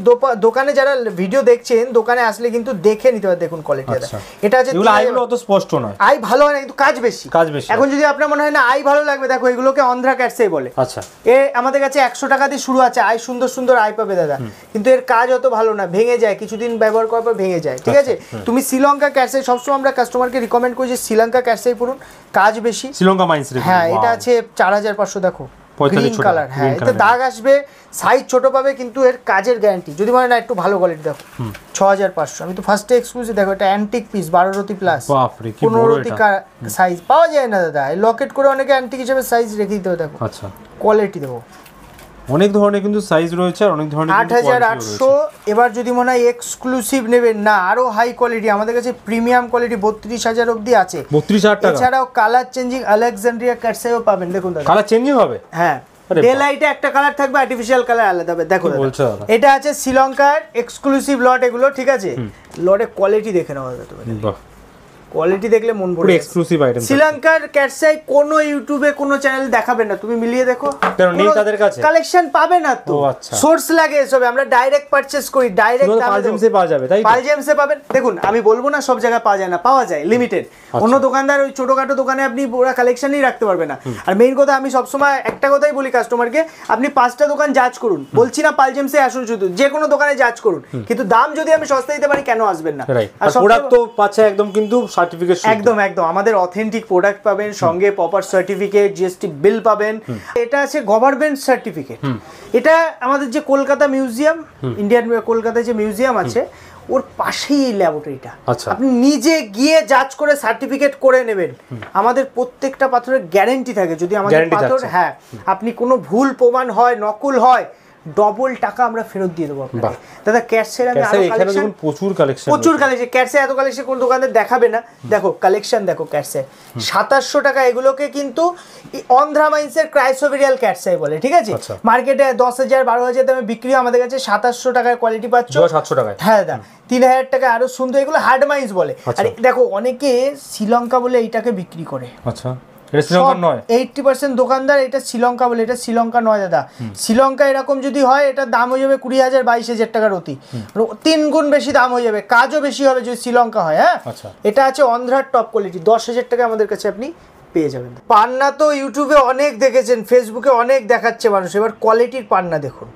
দোকানে যারা ভিডিও দেখছেন, দোকানে আসলে কিন্তু দেখে নিতে হবে। দেখুন কোয়ালিটি, এটা আছে এগুলো আইগুলো অত স্পষ্ট নয়, আই ভালো হয় না কিন্তু কাজ বেশি। এখন যদি আপনার মনে হয় না আই ভালো লাগবে, দেখো এগুলোকে অন্ধ্রা ক্যাটসাই বলে। আচ্ছা আমাদের কাছে 100 টাকা দিয়ে শুরু আছে, আই সুন্দর সুন্দর আই পাবে দাদা, কিন্তু এর কাজ অত ভালো না, ভেঙে যায়, কিছুদিন ব্যবহার করার পর ভেঙে যায়, ঠিক আছে? তুমি শ্রীলঙ্কা ক্যাটসাই সবসময় আমরা কাস্টমারকে রিকমেন্ড করি যে শ্রীলঙ্কা ক্যাটসাই পড়ুন, কাজ বেশি। শ্রীলঙ্কা মাইন্স, হ্যাঁ এটা আছে 4,500, দেখো গ্রিন কালার। হ্যাঁ এতে দাগ আসবে, সাইজ ছোট পাবে, কিন্তু এর কাজের গ্যারান্টি। যদি মনে না একটু ভালো কোয়ালিটি, দেখো 6,500। আমি তো ফার্স্টে এক্সক্লুসিভ, দেখো এটা অ্যান্টিক পিস, 12 রতি প্লাস, 15 রতি সাইজ পাওয়া যায় না দাদা। লকেট করে অনেকে অ্যান্টিক হিসেবে সাইজ রেখে দিতে হবে। দেখো আচ্ছা কোয়ালিটি দেখো, অনেক ধরনের কিন্তু সাইজ রয়েছে, আর অনেক ধরনের 8,800। এবার যদি মনে হয় এক্সক্লুসিভ নেবেন না, আরো হাই কোয়ালিটি, আমাদের কাছে প্রিমিয়াম কোয়ালিটি 32,000 অবধি আছে, 32,000 টাকা। এছাড়াও কালার চেঞ্জিং আলেকজান্ড্রিয়া ক্যাটসাইও পাবেন। দেখুন দাদা কালার চেঞ্জিং হবে, হ্যাঁ ডে লাইটে একটা কালার থাকবে, আর্টিফিশিয়াল কালার আলাদা হবে। দেখো এটা আছে শ্রীলঙ্কার এক্সক্লুসিভ লট এগুলো, ঠিক আছে? লটের কোয়ালিটি দেখে নাও দাদা, তুমি কোয়ালিটি দেখলে মন ভরে যাবে। এক্সক্লুসিভ আইটেম শ্রীলঙ্কার ক্যাটসাই কোনো ইউটিউবে কোনো চ্যানেল দেখাবে না, তুমি মিলিয়ে দেখো, কারণ নেই তাদের কাছে কালেকশন পাবে না তো। সোর্স লাগে এসবে, আমরা ডাইরেক্ট পারচেজ করি, ডাইরেক্ট পালজেমসে পাওয়া যাবে, তাই পালজেমসে পাবেন। দেখুন আমি বলবো না সব জায়গায় পাওয়া যায় না, পাওয়া যায় লিমিটেড। অন্য দোকানদার ওই ছোটখাটো দোকানে আপনি পুরো কালেকশনই রাখতে পারবে না। আর মেইন কথা আমি সবসময় একটা কথাই বলি কাস্টমারকে, আপনি 5টা দোকান জাজ করুন, বলছি না পালজেমসে আসুন, শুধু যে কোনো দোকানে জাজ করুন, কিন্তু দাম যদি আমি সস্তা দিতে পারি কেন আসবেন না? আর প্রোডাক্ট তো পাচ্ছে একদম কিন্তু সার্টিফিকেট, একদম আমাদের অথেন্টিক প্রোডাক্ট পাবেন, সঙ্গে প্রপার সার্টিফিকেট, জিএসটি বিল পাবেন। এটা আছে গভর্নমেন্ট সার্টিফিকেট। এটা আমাদের যে কলকাতা মিউজিয়াম, ইন্ডিয়ান কলকাতায় যে মিউজিয়াম আছে ওর পাশেই এই ল্যাবরেটরিটা, আপনি নিজে গিয়ে জাজ করে সার্টিফিকেট করে নেবেন। আমাদের প্রত্যেকটা পাথরের গ্যারান্টি থাকে, যদি আমাদের পাথর আপনি কোনো ভুল প্রমাণ হয়, নকল হয়, ডবল টাকা আমরা ফেরত দিয়ে দেবো আপনাকে। দাদা ক্যাটসের আমি আরো এখানে দেখুন প্রচুর কালেকশন, প্রচুর কালেকশন। ক্যাটসে এত কালেকশন কোন দোকানে দেখাবে না। দেখো কালেকশন দেখো ক্যাটসে 2700 টাকা, এগুলোকে কিন্তু অন্ধ্রা মাইন্সের ক্রাইসোভেরিয়াল ক্যাটসাই বলে, ঠিক আছে? মার্কেটে 10,000 12,000 দামে বিক্রি, আমাদের কাছে 2700 টাকায় কোয়ালিটি পাচ্ছ, 700 টাকায়। হ্যাঁ দাদা 3000 টাকা আরো সুন্দর, এগুলো হার্ড মাইন্স বলে। আর দেখো অনেকে শ্রীলঙ্কা বলে এইটাকে বিক্রি করে। আচ্ছা, এটা শ্রীলঙ্কা নয়, 80% দোকানদার এটা শ্রীলঙ্কা বলে, এটা শ্রীলঙ্কা নয় দাদা। শ্রীলঙ্কা এরকম যদি হয় এটার দাম হয়ে যাবে 20,000 22,000 টাকা রতি, 3 গুণ বেশি দাম হয়ে যাবে, কাজও বেশি হবে যদি শ্রীলঙ্কা হয়। হ্যাঁ, এটা আছে অন্ধ্রার টপ কোয়ালিটি, 10,000 টাকা আমাদের কাছে আপনি পেয়ে যাবেন। পান্না তো ইউটিউবে অনেক দেখেছেন, ফেসবুকে অনেক দেখাচ্ছে মানুষ, এবার কোয়ালিটির পান্না দেখুন।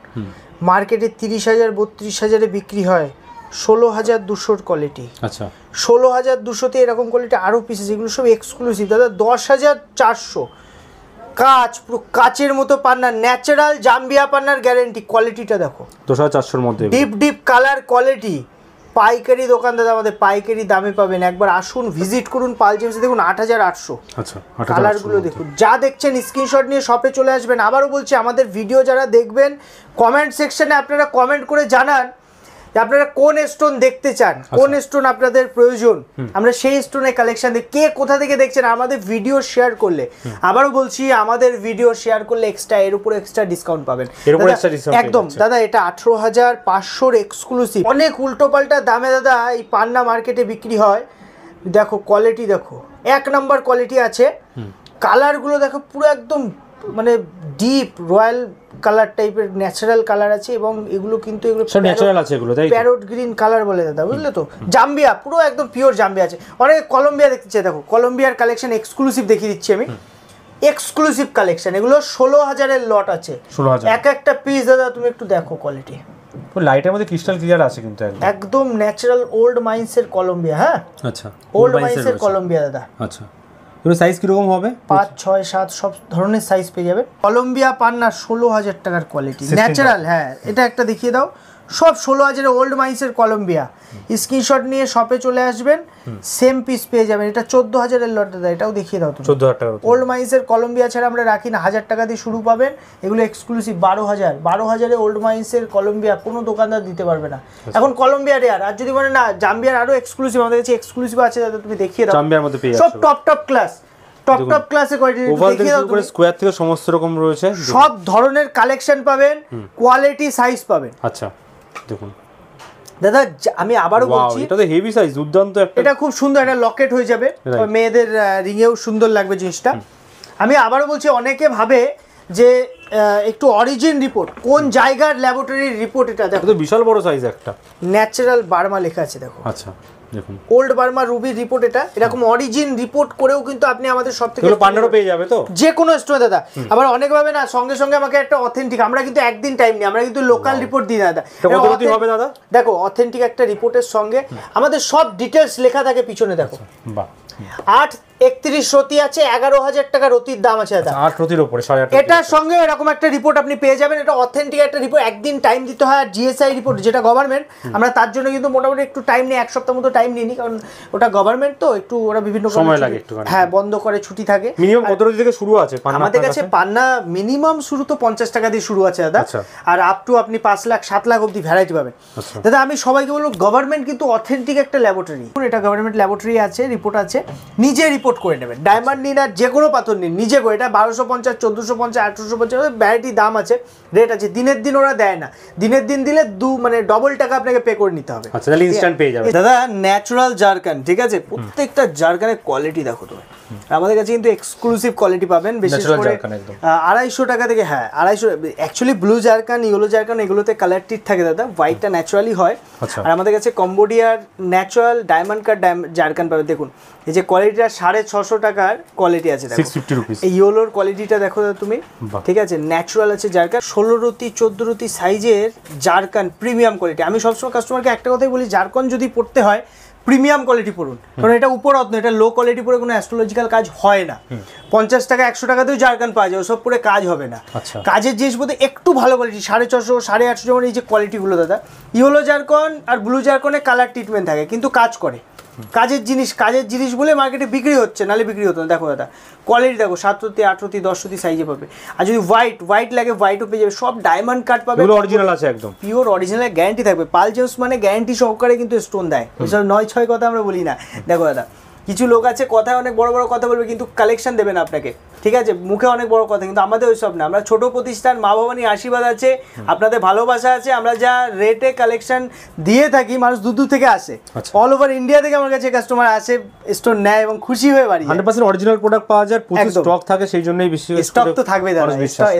মার্কেটে 30,000 32,000-এ বিক্রি হয়, 16,200 কোয়ালিটি। আচ্ছা, 16,200-তে এরকম কোয়ালিটি আরও পিসেস, এগুলো সব এক্সক্লুসিভ দাদা। 10,400 কাচ, পুরো কাচের মতো পান্না, ন্যাচারাল জাম্বিয়া পান্নার গ্যারেন্টি। কোয়ালিটিটা দেখো, 10,400-এর মধ্যে ডিপ কালার কোয়ালিটি। পাইকারি দোকান দাদা, আমাদের পাইকারি দামে পাবেন, একবার আসুন ভিজিট করুন। পাল জেমসে দেখুন 8,800। আচ্ছা, কালারগুলো দেখুন, যা দেখছেন স্ক্রিনশট নিয়ে শপে চলে আসবেন। আবারও বলছি, আমাদের ভিডিও যারা দেখবেন কমেন্ট সেকশনে আপনারা কমেন্ট করে জানান যে আপনারা কোন স্টোন দেখতে চান, কোন স্টোন আপনাদের প্রয়োজন, আমরা সেই স্টোনের কালেকশন দিই। কে কোথা থেকে দেখছেন আমাদের ভিডিও শেয়ার করলে, আবারও বলছি আমাদের ভিডিও শেয়ার করলে এক্সট্রা, এর উপর এক্সট্রা ডিসকাউন্ট পাবেন একদম দাদা। এটা 18,500 এক্সক্লুসিভ, অনেক উল্টোপাল্টা দামে দাদা এই পান্না মার্কেটে বিক্রি হয়। দেখো কোয়ালিটি দেখো, 1 নাম্বার কোয়ালিটি আছে। কালারগুলো দেখো পুরো একদম মানে ডিপ রয়্যাল কালার টাইপের ন্যাচারাল কালার আছে, এবং এগুলো কিন্তু এগুলো সব ন্যাচারাল আছে, এগুলো তাই প্যারট গ্রিন কালার বলে দাদা, বুঝলে তো? জাম্বিয়া পুরো একদম পিওর জাম্বিয়া আছে। অনেক কলম্বিয়া দেখতে চাই, দেখো কলম্বিয়ার কালেকশন এক্সক্লুসিভ দেখিয়ে দিচ্ছি আমি, এক্সক্লুসিভ কালেকশন। এগুলো 16,000-এর লট আছে, 16,000 এক একটা পিস দাদা। তুমি একটু দেখো কোয়ালিটি, লাইটের মধ্যে ক্রিস্টাল ক্লিয়ার আছে কিন্তু একদম ন্যাচারাল ওল্ড মাইন্সের কলম্বিয়া। হ্যাঁ, আচ্ছা, ওল্ড মাইন্সের কলম্বিয়া দাদা। আচ্ছা, এর সাইজ কিরকম হবে? 5 6 7 সব ধরনের সাইজ পেয়ে যাবে। কলম্বিয়া পান্না 16,000 টাকার কোয়ালিটি, ন্যাচারাল। হ্যাঁ, এটা একটা দেখিয়ে দাও, সব 16,000 ওল্ড মাইন্সের কলম্বিয়া। স্ক্রিনশট নিয়ে শপে চলে আসবেন, সেম পিস পেয়ে যাবেন। এটা 14,000-এর লট দাদা, এটাও দেখিয়ে দাও তুমি। 14,000 টাকা ওল্ড মাইন্সের কলম্বিয়া ছাড়া আমরা রাখি না, 1,000 টাকা দিয়ে শুরু পাবেন। এগুলো এক্সক্লুসিভ 12,000-এ ওল্ড মাইন্সের কলম্বিয়া কোনো দোকানদার দিতে পারবে না। এখন কলম্বিয়া রেয়ার, আর যদি বলে না জাম্বিয়ার আরো এক্সক্লুসিভ, আমাদের কাছে এক্সক্লুসিভ আছে দাদা, তুমি দেখিয়ে দাও। জাম্বিয়ার মধ্যে পেয়ে সব টপ ক্লাস, টপ ক্লাসে কোয়ালিটি দেখিয়ে দাও তুমি। স্কয়ার থেকে সমস্ত রকম রয়েছে, সব ধরনের কালেকশন পাবেন, কোয়ালিটি সাইজ পাবেন। আচ্ছা দেখুন দাদা, আমি আবারও বলছি, এটা তো হেভি সাইজ, দুর্দান্ত একটা, এটা খুব সুন্দর, এটা লকেট হয়ে যাবে, মেয়েদের রিংয়েও সুন্দর লাগবে জিনিসটা। আমি আবারও বলছি, অনেকে ভাবে যে একটু অরিজিন রিপোর্ট, কোন জায়গার ল্যাবরেটরির রিপোর্ট, এটা দেখো তো বিশাল বড় সাইজ একটা, ন্যাচারাল বার্মা লেখা আছে দেখো। আচ্ছা দেখুন, ওল্ড বার্মা রুবি রিপোর্ট, এটা এরকম অরিজিন রিপোর্ট করেও কিন্তু আপনি আমাদের সব থেকে পান্নারও পেয়ে যাবে তো যে কোনো স্টোর দাদা। আবার অনেক ভাবে না সঙ্গে সঙ্গে আমাকে একটা অথেন্টিক, আমরা কিন্তু একদিন টাইম নিই, আমরা কিন্তু লোকাল রিপোর্ট দিই দাদা। কতটি হবে দাদা? দেখো অথেন্টিক একটা রিপোর্টের সঙ্গে আমাদের সব ডিটেলস লেখা থাকে পিছনে, দেখো। বাহ, 831 রতি আছে, 11,000 টাকা রতির দাম আছে দাদা। 8 রতির উপরে 8,500, এটার সঙ্গে এরকম একটা রিপোর্ট আপনি পেয়ে যাবেন। এটা অথেন্টিক একটা রিপোর্ট, একদিন টাইম দিতে হয়। আর জিএসআই রিপোর্ট যেটা গভর্নমেন্ট, আমরা তার জন্য কিন্তু মোটামুটি একটু টাইম নিই, 1 সপ্তাহ মতো টাইম নিই, কারণ ওটা গভর্নমেন্ট তো একটু ওরা বিভিন্ন সময় লাগে একটু। হ্যাঁ, বন্ধ করে ছুটি থাকে। মিনিমাম কত রতি থেকে শুরু আছে পান্না? আমাদের কাছে পান্না মিনিমাম শুরু তো 50 টাকা দিয়ে শুরু আছে দাদা, আর আপ টু আপনি 5 লাখ 7 লাখ অবধি ভ্যারাইটি পাবেন দাদা। আমি সবাইকে বলবো, গভর্নমেন্ট কিন্তু অথেন্টিক একটা ল্যাবরেটরি, এটা গভর্নমেন্ট ল্যাবরেটরি আছে, রিপোর্ট আছে, নিজে রিপোর্ট করে নেবেন। ডায়মন্ড নিন আর যে কোনো পাথর নিন, নিজে করে। এটা 1250 1450 1850 ভ্যারাইটি দাম আছে, রেট আছে। দিনের দিন ওরা দেয় না, দিনের দিন দিলে মানে ডবল টাকা আপনাকে পে করে নিতে হবে। আচ্ছা, তাহলে ইনস্ট্যান্ট পেয়ে যাবে দাদা। ন্যাচারাল জারকান, ঠিক আছে, প্রত্যেকটা জারকানের কোয়ালিটি দেখো তুমি। আমাদের কাছে কিন্তু এক্সক্লুসিভ কোয়ালিটি পাবেন, বিশেষ করে 250 টাকা থেকে। হ্যাঁ, 250। Actually blue zircon, yellow zircon এগুলোতে কালার টিট থাকে দাদা, হোয়াইটটা ন্যাচারালি হয়। আর আমাদের কাছে কম্বোডিয়ার ন্যাচারাল ডায়মন্ড কাট জারকান পাবে। দেখুন এই যে কোয়ালিটিটা 650 টাকার কোয়ালিটি আছে, 650 রুপিস। এই ইয়েলোর কোয়ালিটিটা দেখো তুমি, ঠিক আছে, ন্যাচারাল আছে জারকান। 16 রতি 14 রতি সাইজের জারকান, প্রিমিয়াম কোয়ালিটি। আমি সবসময় কাস্টমারকে একটা কথাই বলি, জারকান যদি পড়তে হয় প্রিমিয়াম কোয়ালিটি পড়ুন, কারণ এটা উপরত্ন, এটা লো কোয়ালিটি পরে কোনো অ্যাস্ট্রোলজিক্যাল কাজ হয় না। 50 টাকা 100 টাকাতেও জারকান পাওয়া যায়, ওসব পরে কাজ হবে না। কাজের জিনিস বলতে একটু ভালো কোয়ালিটি, 650 850, যেমন এই যে কোয়ালিটিগুলো দাদা। ইয়েলো জারকন আর ব্লু জারকনে কালার ট্রিটমেন্ট থাকে, কিন্তু কাজ করে। কাজের জিনিস বলে মার্কেটে বিক্রি হচ্ছে, নাহলে বিক্রি হতো না। দেখো দাদা কোয়ালিটি দেখো, 7 রতি 8 রতি 10 রতি সাইজে পাবে। আর যদি হোয়াইট লাগে হোয়াইটও পেয়ে যাবে, সব ডায়মন্ড কাট পাবে, এগুলো অরিজিনাল আছে একদম পিওর অরিজিনাল গ্যারান্টি থাকবে। পাল জেমস মানে গ্যারান্টি সহকারে কিন্তু স্টোন দেয়, এসব 9-6 কথা আমরা বলি না। দেখো দাদা কিছু লোক আছে কথায় অনেক বড় বড় কথা বলবে কিন্তু কালেকশন দেবে না আপনাকে, ঠিক আছে, মুখে অনেক বড় কথা, কিন্তু আমাদের ওইসব না। আমরা ছোট প্রতিষ্ঠান, মা ভবানীর আশীর্বাদ আছে, আপনাদের ভালোবাসা আছে, আমরা যা রেটে কালেকশন দিয়ে থাকি মানুষ দূর থেকে আসে, অল ওভার ইন্ডিয়া থেকে আমার কাছে কাস্টমার আসে, স্টোন নেয় এবং খুশি হয়ে বাড়ি 100% অরিজিনাল প্রোডাক্ট পাওয়া যায়, প্রচুর স্টক থাকে, সেই জন্যই বেশি স্টক তো থাকবে দাদা,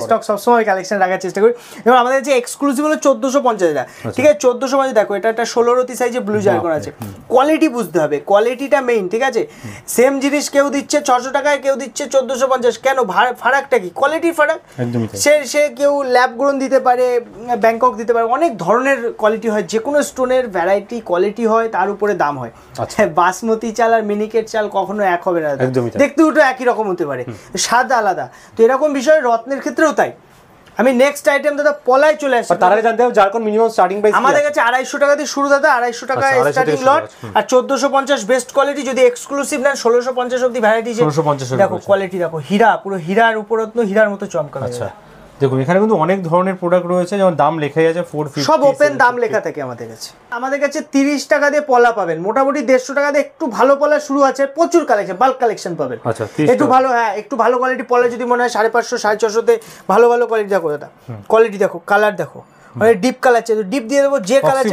স্টক সবসময় কালেকশন রাখার চেষ্টা করি। এবং আমাদের যে এক্সক্লুসিভ হলো 1450 টাকা, ঠিক আছে, 1450 দেখো, এটা একটা 16 রতি সাইজে ব্লু জারকন আছে। কোয়ালিটি বুঝতে হবে, কোয়ালিটিটা মেইন, ঠিক আছে। সেম জিনিস কেউ দিচ্ছে 600 টাকায়, কেউ দিচ্ছে 1450, কেন ফারাকটা কি? কোয়ালিটির ফারাক। সে কেউ ল্যাব গ্রোন দিতে পারে, ব্যাংকক দিতে পারে, অনেক ধরনের কোয়ালিটি হয়, যে কোনো স্টোনের ভ্যারাইটি কোয়ালিটি হয়, তার উপরে দাম হয়। বাসমতি চাল আর মিনিকেট চাল কখনো এক হবে না, দেখতে দুটো একই রকম হতে পারে, স্বাদ আলাদা। তো এরকম বিষয় রত্নের ক্ষেত্রেও তাই। আমি নেক্সট আইটেম দাদা পলায় চলে আসি। তার আগে জানতে হবে জারকন মিনিমাম স্টার্টিং প্রাইস আমাদের কাছে 250 টাকা দিয়ে শুরু দাদা, 250 টাকা স্টার্টিং লট, আর 1450 বেস্ট কোয়ালিটি। যদি এক্সক্লুসিভ নেন 1650 অবধি ভ্যারাইটি। দেখো কোয়ালিটি দেখো, হীরা, পুরো হীরার উপরত্ন, হীরার মতো চমকাবে। আচ্ছা দেখুন এখানে কিন্তু অনেক ধরনের প্রোডাক্ট রয়েছে, যেমন দাম লেখাই আছে 450, সব ওপেন দাম লেখা থাকে আমাদের কাছে। আমাদের কাছে 30 টাকা দিয়ে পলা পাবেন, মোটামুটি 150 টাকা দিয়ে একটু ভালো পলা শুরু আছে, প্রচুর কালেকশন, বাল্ক কালেকশন পাবেন। আচ্ছা একটু ভালো, হ্যাঁ একটু ভালো কোয়ালিটি পলা যদি মনে হয় 550 650 তে ভালো কোয়ালিটি দেখো দাদা, কোয়ালিটি দেখো, কালার দেখো, মানে ডিপ কালার চাই তো ডিপ দিয়ে দেবো, যে কালার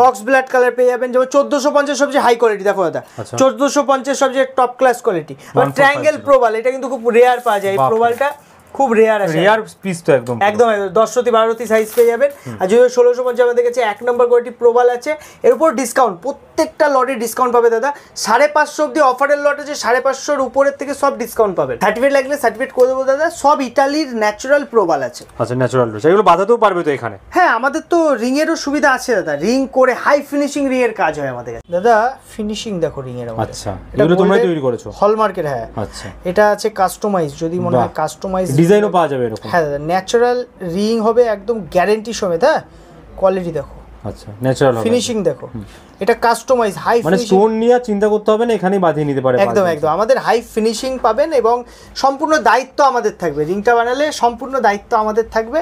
অক্স ব্লাড কালার পেয়ে যাবেন। যেমন 1450 সবচেয়ে হাই কোয়ালিটি দেখো দাদা, 1450 সবচেয়ে টপ ক্লাস কোয়ালিটি। ট্রায়াঙ্গেল প্রোবাল, এটা কিন্তু খুব রেয়ার পাওয়া যায়, এই প্রোবালটা খুব রেয়ার আছে, রেয়ার পিস তো একদম 10 রতি 12 রতি সাইজ পেয়ে যাবেন। আর যদি 1650 আমাদের কাছে 1 নম্বর কোয়ালিটি প্রোবাল আছে, এর উপর ডিসকাউন্ট, প্রত্যেকটা লটে ডিসকাউন্ট পাবে দাদা। 550 অবধি অফারের লট আছে, 550 উপরের থেকে সব ডিসকাউন্ট পাবেন। সার্টিফিকেট লাগলে সার্টিফিকেট করে দেবো দাদা। সব ইটালির ন্যাচারাল প্রোবাল আছে। আচ্ছা ন্যাচারাল রয়েছে, এগুলো বাঁধাতেও পারবে তো এখানে? হ্যাঁ আমাদের তো রিং এরও সুবিধা আছে দাদা, রিং করে হাই ফিনিশিং রিং এর কাজ হয় আমাদের কাছে দাদা। ফিনিশিং দেখো রিং এর। আচ্ছা এগুলো তোমরাই তৈরি করেছো? হলমার্কের, হ্যাঁ। আচ্ছা এটা আছে কাস্টমাইজ, যদি মনে হয় কাস্টমাইজ ডিজাইনও পাওয়া যাবে এরকম? হ্যাঁ দাদা ন্যাচারাল রিং হবে, একদম গ্যারান্টি সমেত। হ্যাঁ কোয়ালিটি দেখো, আচ্ছা ন্যাচারাল ফিনিশিং দেখো, এটা কাস্টমাইজ হাই, মানে স্টোন নিয়ে চিন্তা করতে হবে না, এখানেই বাঁধিয়ে নিতে পারে। একদম আমাদের হাই ফিনিশিং পাবেন এবং সম্পূর্ণ দায়িত্ব আমাদের থাকবে। রিংটা বানালে সম্পূর্ণ দায়িত্ব আমাদের থাকবে।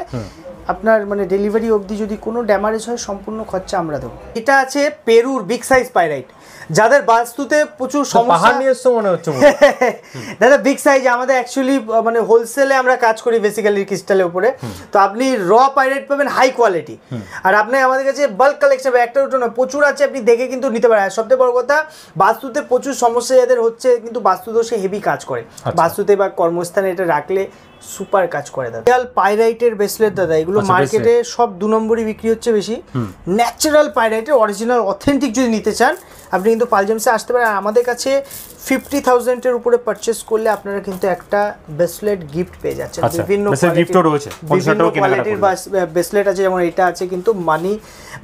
আপনার মানে ডেলিভারি অবধি যদি কোনো ড্যামেজ হয় সম্পূর্ণ খরচা আমরা দেবো। এটা আছে পেরুর বিগ সাইজ পাইরাইট, যাদের বাস্তুতে প্রচুর সমস্যা নিয়ে এসছো মনে হচ্ছে দাদা। বিগ সাইজ আমাদের অ্যাকচুয়ালি মানে হোলসেলে আমরা কাজ করি বেসিক্যালি ক্রিস্টালের উপরে। তো আপনি র পাইরাইট পাবেন হাই কোয়ালিটি, আর আপনি আমাদের কাছে বাল্ক কালেকশন একটা দুটো না, প্রচুর আছে, আপনি দেখে কিন্তু নিতে পারেন। সবথেকে বড় কথা, বাস্তুতে প্রচুর সমস্যা যাদের হচ্ছে, কিন্তু বাস্তুদোষে হেভি কাজ করে, বাস্তুতে বা কর্মস্থানে এটা রাখলে সুপার কাজ করে দাদা। রিয়াল পাইরাইটের ব্রেসলেট দাদা, এগুলো মার্কেটে সব 2 নম্বরই বিক্রি হচ্ছে বেশি। ন্যাচারাল পাইরাইটের অরিজিনাল অথেন্টিক যদি নিতে চান আপনি কিন্তু পাল জেমসে আসতে পারেন। আমাদের কাছে 50,000 এর উপরে পারচেজ করলে আপনারা কিন্তু একটা ব্রেসলেট গিফট পেয়ে যাচ্ছেন। বিভিন্ন কোয়ালিটির ব্রেসলেট আছে, যেমন এটা আছে কিন্তু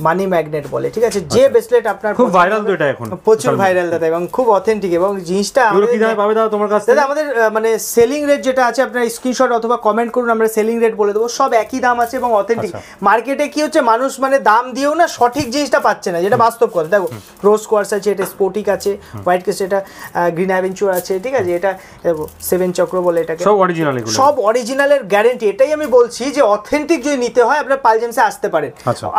মানি ম্যাগনেট বলে, ঠিক আছে। যে ব্রেসলেট আপনার খুব ভাইরাল, তো এটা এখন প্রচুর ভাইরাল দাদা, এবং খুব অথেন্টিক। এবং জিনিসটা কি দামে পাবে দাদা তোমার কাছে? দাদা আমাদের মানে সেলিং রেট যেটা আছে, আপনার স্ক্রিনশট অথবা কমেন্ট করুন, আমরা সেলিং রেট বলে দেবো। সব একই দাম আছে এবং অথেন্টিক। মার্কেটে কি হচ্ছে, মানুষ মানে দাম দিয়েও না সঠিক জিনিসটা পাচ্ছে না, যেটা বাস্তব কথা। দেখো রোজ কোয়ার্স আছে, এটা স্পোর্টিক আছে, হোয়াইট কেস, এটা গ্রিন অ্যাভেঞ্চুর আছে, ঠিক আছে। এটা 7 চক্র বলে, এটাকে সব অরিজিনাল, এগুলো সব অরিজিনালের গ্যারান্টি। এটাই আমি বলছি যে অথেন্টিক যদি নিতে হয় আপনার পাল জেমসে আসতে পারেন।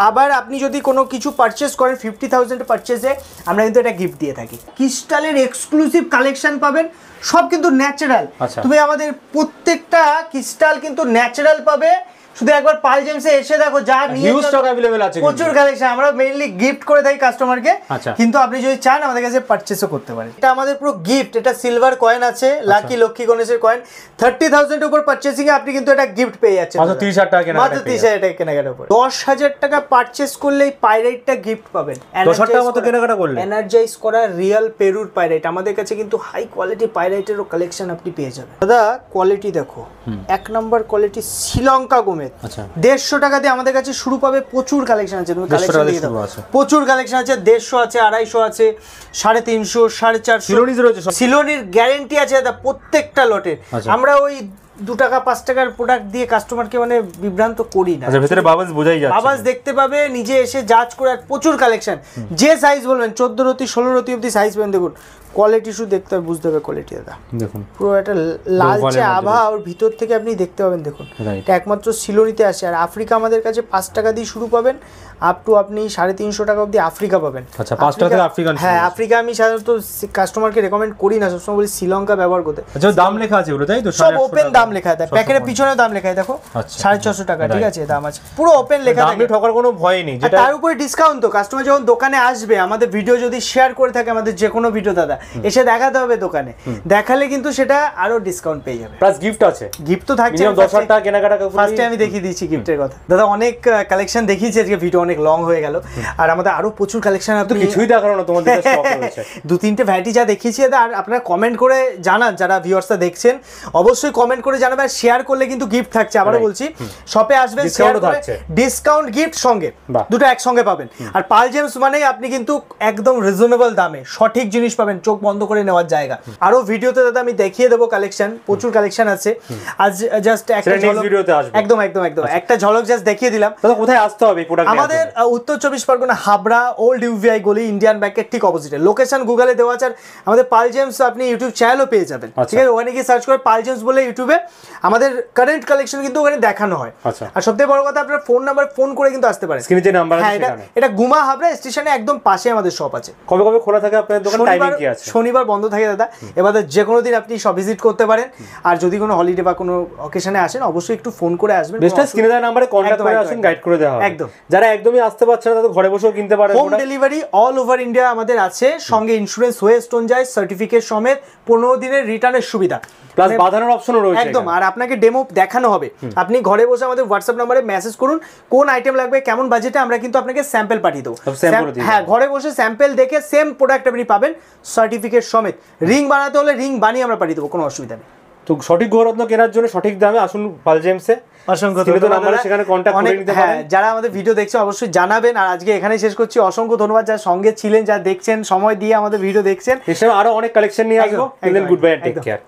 আবার আপনি যদি কোনো কিছু পারচেজ করেন 50,000 পারচেজে, আমরা কিন্তু এটা গিফট দিয়ে থাকি। ক্রিস্টালের এক্সক্লুসিভ কালেকশন পাবেন, সব কিন্তু ন্যাচারাল। তুমি আমাদের প্রত্যেকটা ক্রিস্টাল কিন্তু ন্যাচারাল পাবে। শুধু একবার পাল জেমসে এসে দেখো, যা নিয়ে হিউজ স্টক अवेलेबल আছে, প্রচুর কালেকশন। আমরা মেইনলি গিফট করে থাকি কাস্টমারকে, কিন্তু আপনি যদি চান আমাদের কাছে পারচেজও করতে পারেন। এটা আমাদের পুরো গিফট। এটা সিলভার কয়েন আছে, লাকি লক্ষ্মী গণেশের কয়েন। 30,000 এর উপর পারচেজিং এ আপনি কিন্তু এটা গিফট পেয়ে যাচ্ছেন। মাত্র 30,000 টাকা কেনাকাটা, মাত্র 30,000 টাকা কেনাকাটার উপর 10,000 টাকা পারচেজ করলে এই পাইরাইটটা গিফট পাবেন। 10,000 টাকা মতো কেনাকাটা করলে এনার্জাইজ করা রিয়েল পেরুর পাইরাইট। আমাদের কাছে কিন্তু হাই কোয়ালিটি পাইরাইটেরও কালেকশন আপনি পেয়ে যাবেন দাদা। কোয়ালিটি দেখো, 1 নম্বর কোয়ালিটি শ্রীলঙ্কা গোমেদ। 150 টাকা দিয়ে আমাদের কাছে শুরু পাবে। প্রচুর কালেকশন আছে, তুমি কালেকশন দিয়ে দাও। প্রচুর কালেকশন আছে, 150 আছে, 250 আছে, 350, 450 সিলোনিজ রয়েছে। সিলোনির গ্যারান্টি আছে দাদা প্রত্যেকটা লটে। আমরা ওই 2 টাকা 5 টাকার প্রোডাক্ট দিয়ে কাস্টমারকে মানে বিভ্রান্ত করি না। আচ্ছা ভেতরে বাবলস বোঝাই যাচ্ছে, বাবলস দেখতে পাবে, নিজে এসে জাজ করে, আর প্রচুর কালেকশন, যে সাইজ বলবেন 14 রতি 16 রতি অবধি সাইজ পাবেন। দেখুন কোয়ালিটি শুধু দেখতে হবে, বুঝতে হবে কোয়ালিটি দাদা। দেখুন পুরো একটা লালচে আভা, ওর ভিতর থেকে আপনি দেখতে পাবেন। দেখুন এটা একমাত্র সিলোনিতে আসে। আর আফ্রিকা আমাদের কাছে 5 টাকা দিয়ে শুরু পাবেন, আপ টু আপনি 350 টাকা অবধি আফ্রিকা পাবেন। আচ্ছা 5 টাকা থেকে আফ্রিকান। হ্যাঁ আফ্রিকা আমি সাধারণত কাস্টমারকে রেকমেন্ড করি না, সবসময় বলি শ্রীলঙ্কা ব্যবহার করতে। আচ্ছা দাম লেখা আছে ওগুলো তাই তো? সব ওপেন দাম লেখা আছে, প্যাকেটের পিছনে দাম লেখা আছে দেখো, 650 টাকা, ঠিক আছে দাম আছে, পুরো ওপেন লেখা থাকে, দামে ঠকার কোনো ভয় নেই। যেটা তার উপরে ডিসকাউন্ট। তো কাস্টমার যখন দোকানে আসবে, আমাদের ভিডিও যদি শেয়ার করে থাকে, আমাদের যে কোনো ভিডিও দাদা, এসে দেখাতে হবে দোকানে, দেখালে কিন্তু সেটা আরো ডিসকাউন্ট পেয়ে যাবে। প্লাস গিফট আছে, গিফট তো থাকছে। 10,000 টাকা কেনাকাটা করলে ফার্স্টে আমি দেখিয়ে দিয়েছি গিফটের কথা দাদা। অনেক কালেকশন দেখিয়েছি আজকে, ভিডিও অনেক লং হয়ে গেল, আর আমাদের আরো প্রচুর কালেকশন। আপনি কিছুই দেখানো না, তোমাদের স্টক রয়েছে 2-3টে ভ্যারাইটি যা দেখিয়েছি দাদা। আর আপনারা কমেন্ট করে জানান, যারা ভিউয়ার্সরা দেখছেন অবশ্যই কমেন্ট করে জানাবে, আর শেয়ার করলে কিন্তু গিফট থাকছে। আবারও বলছি, শপে আসবেন, শেয়ার করে ডিসকাউন্ট গিফট সঙ্গে দুটো একসঙ্গে পাবেন। আর পাল জেমস মানে আপনি কিন্তু একদম রিজনেবল দামে সঠিক জিনিস পাবেন, চোখ বন্ধ করে নেওয়ার জায়গা। আরো ভিডিওতে দাদা আমি দেখিয়ে দেবো কালেকশন, প্রচুর কালেকশন আছে। আজ জাস্ট একটা ঝলক, একদম একটা ঝলক জাস্ট দেখিয়ে দিলাম। দাদা কোথায় আসতে হবে প্রোডাক্ট? আমাদের উত্তর 24 পরগনা হাবড়া ওল্ড ইউভিআই গলি, ইন্ডিয়ান ব্যাংকের ঠিক অপোজিটে। লোকেশন গুগলে দেওয়া আছে। আর আমাদের পাল জেমস আপনি ইউটিউব চ্যানেলও পেয়ে যাবেন, ঠিক আছে? ওখানে গিয়ে সার্চ করে পাল জেমস বলে ইউটিউবে আমাদের কারেন্ট কালেকশন কিন্তু ওখানে দেখানো হয়। আর সবথেকে বড় কথা, আপনার ফোন নাম্বার ফোন করে কিন্তু আসতে পারেন, স্ক্রিনে যে নাম্বার আছে সেখানে। এটা গুমা হাবড়া স্টেশনে একদম পাশে আমাদের শপ আছে। কবে কবে খোলা থাকে আপনাদের দোকান? টাইমিং কি আছে? শনিবার বন্ধ থাকে দাদা। এবারে যে কোনো দিন আপনি সব ভিজিট করতে পারেন। আর যদি কোনো হলিডে বা কোনো অকেশনে আসেন, অবশ্যই একটু ফোন করে আসবেন। বেস্টটা স্ক্রিনে দেওয়া নাম্বারে কন্টাক্ট করে আসুন, গাইড করে দেওয়া হবে। একদম। যারা একদমই আসতে পারছে না, তাদের ঘরে বসেও কিনতে পারেন। Home delivery all over India আমাদের আছে, সঙ্গে ইন্স্যুরেন্স হয়ে স্টোন যায়, সার্টিফিকেট সমেত, 15 দিনের রিটার্নের সুবিধা, প্লাস বাঁধানোর অপশনও রয়েছে একদম। আর আপনাকে ডেমো দেখানো হবে, আপনি ঘরে বসে আমাদের হোয়াটসঅ্যাপ নম্বরে মেসেজ করুন, কোন আইটেম লাগবে, কেমন বাজেটে, আমরা কিন্তু আপনাকে স্যাম্পল পাঠিয়ে দেবো। হ্যাঁ, ঘরে বসে স্যাম্পল দেখে সেম প্রোডাক্ট আপনি পাবেন সার্টিফিকেট সমেত। রিং বানাতে হলে রিং বানিয়ে আমরা পাঠিয়ে দেবো, কোনো অসুবিধা নেই। তো সঠিক গৌরত্ন কেনার জন্য সঠিক দামে আসুন পাল জেমসে। অসংখ্য ধন্যবাদ। সেখানে কন্টাক্ট করে নিতে পারেন। যারা আমাদের ভিডিও দেখছে অবশ্যই জানাবেন। আর আজকে এখানেই শেষ করছি। অসংখ্য ধন্যবাদ যারা সঙ্গে ছিলেন, যারা দেখছেন, সময় দিয়ে আমাদের ভিডিও দেখছেন। এছাড়াও আরো অনেক কালেকশন নিয়ে আসবো। Good bye, take care.